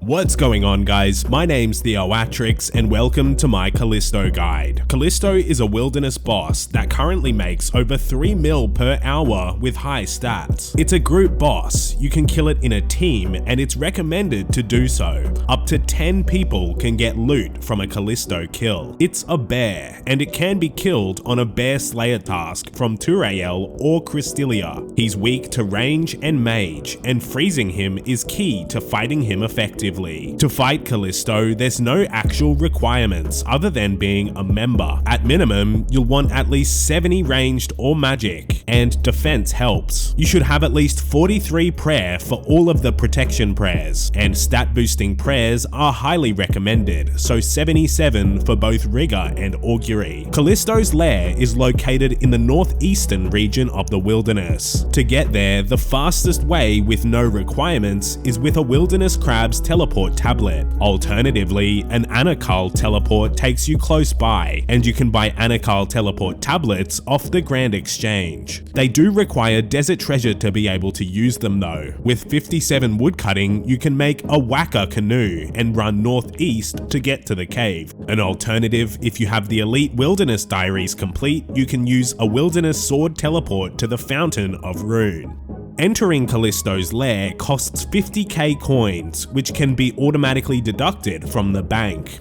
What's going on, guys? My name's the Oatrix and welcome to my Callisto guide. Callisto is a wilderness boss that currently makes over 3 mil per hour with high stats. It's a group boss, you can kill it in a team and it's recommended to do so. Up to 10 people can get loot from a Callisto kill. It's a bear and it can be killed on a bear slayer task from Turael or Krystilia. He's weak to range and mage and freezing him is key to fighting him effectively. To fight Callisto, there's no actual requirements other than being a member. At minimum, you'll want at least 70 ranged or magic, and defense helps. You should have at least 43 prayer for all of the protection prayers, and stat boosting prayers are highly recommended, so 77 for both rigor and augury. Callisto's lair is located in the northeastern region of the wilderness. To get there, the fastest way with no requirements is with a wilderness crab's teleport tablet. Alternatively, an Anakal teleport takes you close by, and you can buy Anakal teleport tablets off the Grand Exchange. They do require desert treasure to be able to use them though. With 57 woodcutting, you can make a whacker canoe and run northeast to get to the cave. An alternative, if you have the elite wilderness diaries complete, you can use a wilderness sword teleport to the Fountain of Rune. Entering Callisto's lair costs 50k coins, which can be automatically deducted from the bank.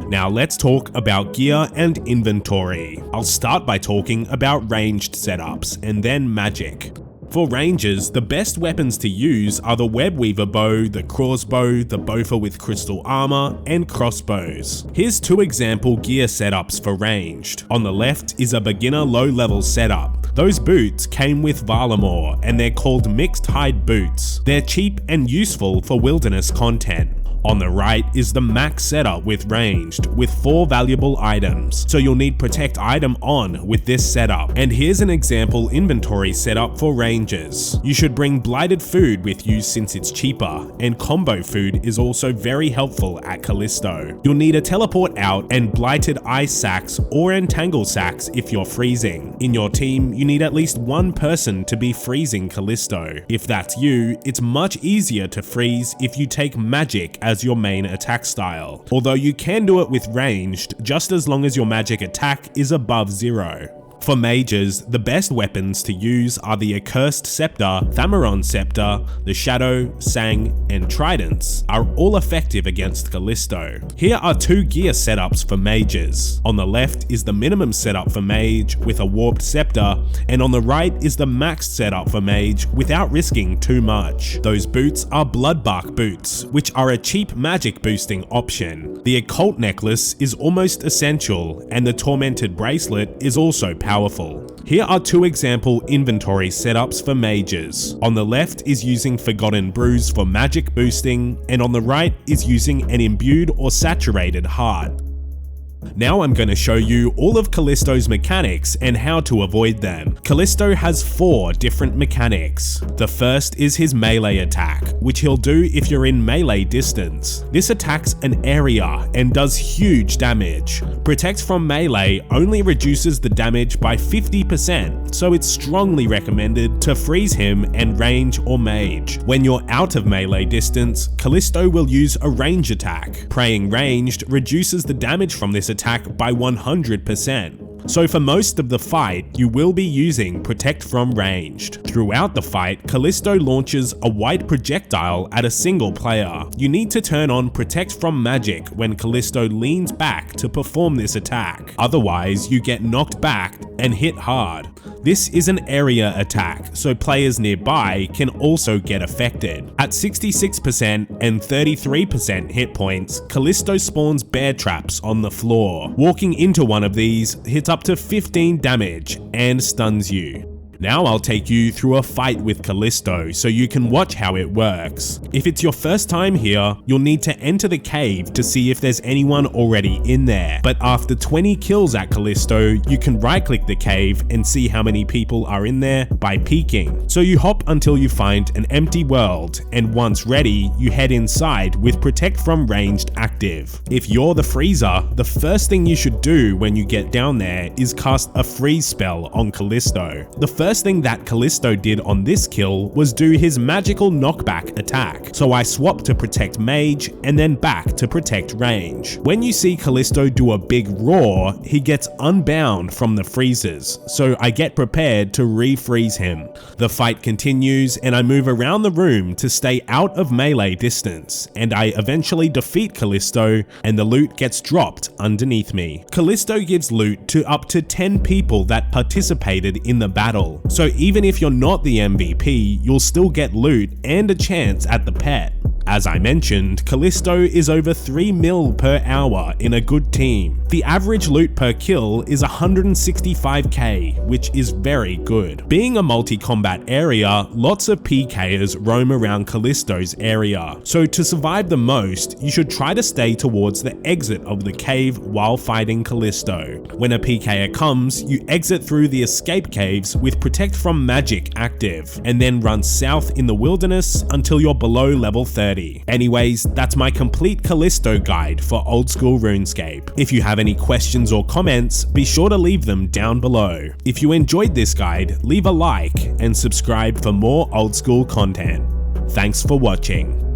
Now let's talk about gear and inventory. I'll start by talking about ranged setups and then magic. For rangers, the best weapons to use are the webweaver bow, the crossbow, the boffer with crystal armor, and crossbows. Here's 2 example gear setups for ranged. On the left is a beginner low-level setup. Those boots came with Valamore, and they're called mixed hide boots. They're cheap and useful for wilderness content. On the right is the max setup with ranged, with 4 valuable items, so you'll need protect item on with this setup. And here's an example inventory setup for rangers. You should bring blighted food with you since it's cheaper, and combo food is also very helpful at Callisto. You'll need a teleport out and blighted ice sacks or entangle sacks if you're freezing. In your team, you need at least 1 person to be freezing Callisto. If that's you, it's much easier to freeze if you take magic as your main attack style, although you can do it with ranged just as long as your magic attack is above 0. For mages, the best weapons to use are the Accursed Scepter, Thamaron Scepter, the Shadow, Sang, and Tridents are all effective against Callisto. Here are 2 gear setups for mages. On the left is the minimum setup for mage with a Warped Scepter, and on the right is the maxed setup for mage without risking too much. Those boots are Bloodbark boots, which are a cheap magic boosting option. The Occult Necklace is almost essential, and the Tormented Bracelet is also powerful. Here are 2 example inventory setups for mages. On the left is using Forgotten Brews for magic boosting, and on the right is using an imbued or saturated heart. Now I'm going to show you all of Callisto's mechanics and how to avoid them. Callisto has 4 different mechanics. The first is his melee attack, which he'll do if you're in melee distance. This attacks an area and does huge damage. Protect from melee only reduces the damage by 50%, so it's strongly recommended to freeze him and range or mage. When you're out of melee distance, Callisto will use a range attack. Praying ranged reduces the damage from this attack by 100%. So for most of the fight, you will be using Protect from Ranged. Throughout the fight, Callisto launches a white projectile at a single player. You need to turn on Protect from Magic when Callisto leans back to perform this attack. Otherwise, you get knocked back and hit hard. This is an area attack, so players nearby can also get affected. At 66% and 33% hit points, Callisto spawns bear traps on the floor. Walking into one of these hits up to 15 damage and stuns you. Now I'll take you through a fight with Callisto so you can watch how it works. If it's your first time here, you'll need to enter the cave to see if there's anyone already in there. But after 20 kills at Callisto, you can right-click the cave and see how many people are in there by peeking. So you hop until you find an empty world, and once ready, you head inside with Protect from Ranged active. If you're the freezer, the first thing you should do when you get down there is cast a freeze spell on Callisto. The first thing that Callisto did on this kill was do his magical knockback attack, so I swapped to protect mage and then back to protect range. When you see Callisto do a big roar, he gets unbound from the freezes, so I get prepared to refreeze him. The fight continues and I move around the room to stay out of melee distance, and I eventually defeat Callisto and the loot gets dropped underneath me. Callisto gives loot to up to 10 people that participated in the battle, so even if you're not the MVP, you'll still get loot and a chance at the pet. As I mentioned, Callisto is over 3 mil per hour in a good team. The average loot per kill is 165k, which is very good. Being a multi-combat area, lots of PKers roam around Callisto's area, so to survive the most, you should try to stay towards the exit of the cave while fighting Callisto. When a PKer comes, you exit through the escape caves with Protect from Magic active, and then run south in the wilderness until you're below level 30. Anyways, that's my complete Callisto guide for old school RuneScape. If you have any questions or comments, be sure to leave them down below. If you enjoyed this guide, leave a like and subscribe for more old school content. Thanks for watching.